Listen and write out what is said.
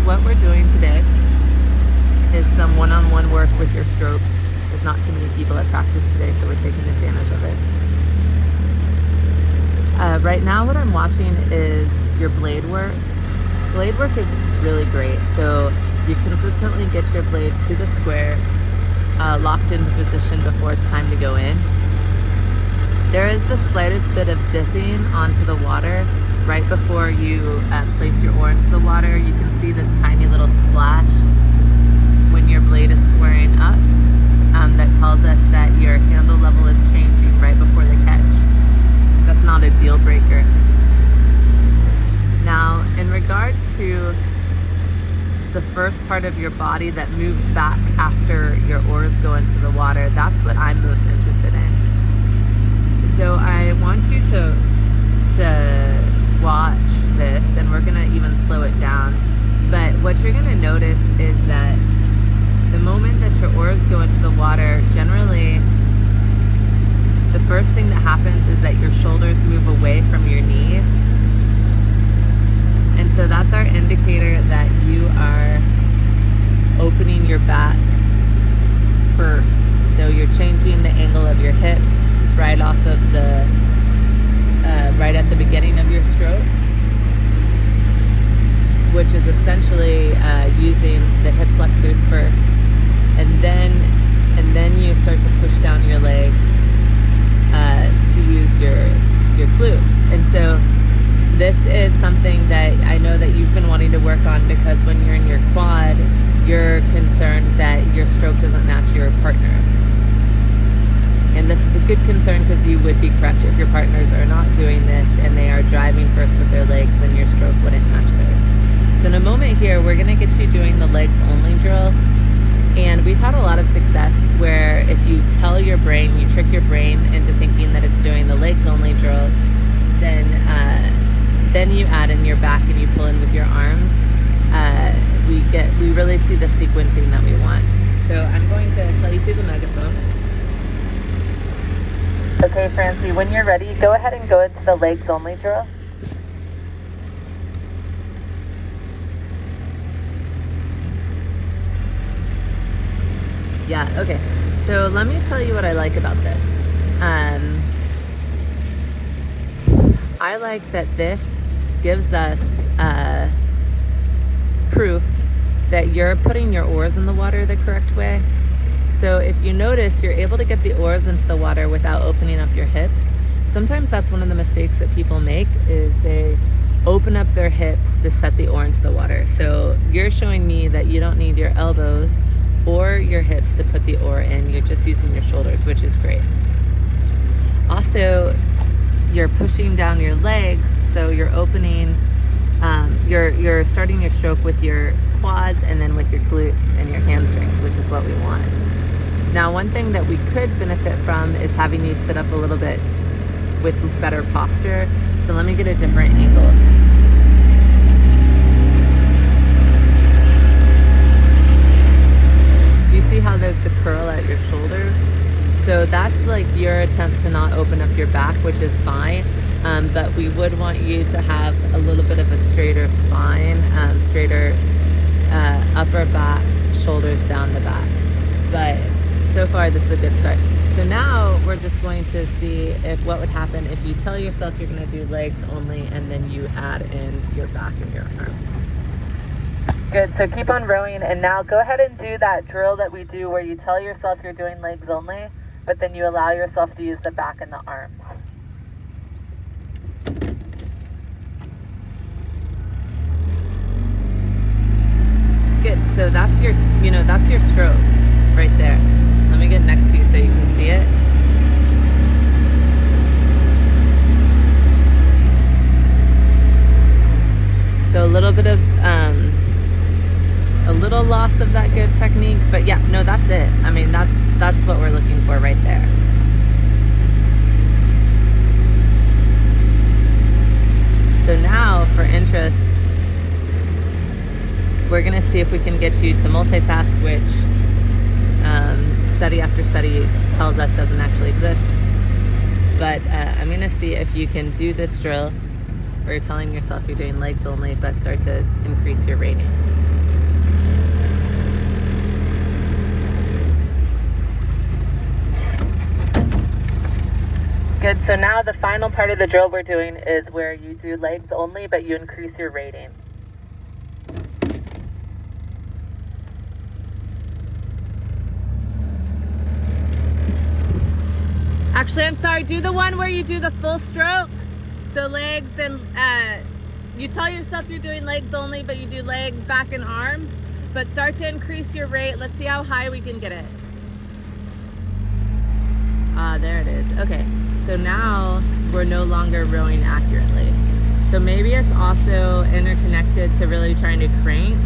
what we're doing today is some one-on-one work with your stroke. There's not too many people at practice today, so we're taking advantage of it. Right now what I'm watching is your blade work. Blade work is really great. So you consistently get your blade to the square, locked into position before it's time to go in. There is the slightest bit of dipping onto the water right before you place your oar into the water. You can see this tiny little splash when your blade is squaring up. That tells us that your handle level is changing right before the catch. That's not a deal breaker. Now, in regards to the first part of your body that moves back after your oars go into the water, that's what I'm most interested in. So I want you to watch this, and we're gonna even slow it down. But what you're gonna notice is that the moment that your oars go into the water, generally the first thing that happens is that your shoulders move away from your knees. And so that's our indicator that you are opening your back first. So you're changing the angle of your hips right off of the, right at the beginning of your stroke, which is essentially using the hip flexors first. And then you start to push down your legs to use your glutes. And so this is something that I know that you've been wanting to work on, because when you're in your quad, you're concerned that your stroke doesn't match your partner's. And this is a good concern, because you would be correct. If your partners are not doing this and they are driving first with their legs, then your stroke wouldn't match theirs. So in a moment here, we're going to get you doing the legs only drill. And we've had a lot of success where if you tell your brain, you trick your brain into thinking that it's doing the legs only drill, then you add in your back and you pull in with your arms. We really see the sequencing that we want. So I'm going to tell you through the megaphone. Okay, Francie, when you're ready, go ahead and go into the legs only drill. Yeah, okay. So let me tell you what I like about this. I like that this gives us proof that you're putting your oars in the water the correct way. So if you notice, you're able to get the oars into the water without opening up your hips. Sometimes that's one of the mistakes that people make, is they open up their hips to set the oar into the water. So you're showing me that you don't need your elbows or your hips to put the oar in. You're just using your shoulders, which is great. Also, you're pushing down your legs, so you're opening, you're starting your stroke with your quads and then with your glutes and your hamstrings, which is what we want. Now, one thing that we could benefit from is having you sit up a little bit with better posture. So let me get a different angle. Do you see how there's the curl at your shoulders? So that's like your attempt to not open up your back, which is fine. But we would want you to have a little bit of a straighter spine, straighter upper back, shoulders down the back. But so far, this is a good start. So now we're just going to see what would happen if you tell yourself you're going to do legs only, and then you add in your back and your arms. Good, so keep on rowing, and now go ahead and do that drill that we do where you tell yourself you're doing legs only, but then you allow yourself to use the back and the arms. Good, so that's your stroke right there. Let me get next to you so you can see it. So a little bit of, a little loss of that good technique, but yeah, no, that's it. I mean, that's what we're looking for right there. So now, for interest, we're gonna see if we can get you to multitask, which study after study tells us doesn't actually exist. But I'm gonna see if you can do this drill or you're telling yourself you're doing legs only, but start to increase your rating. Good, so now the final part of the drill we're doing is where you do legs only, but you increase your rating. Actually, I'm sorry, do the one where you do the full stroke. So legs, and you tell yourself you're doing legs only, but you do legs, back, and arms. But start to increase your rate. Let's see how high we can get it. There it is. Okay, so now we're no longer rowing accurately. So maybe it's also interconnected to really trying to crank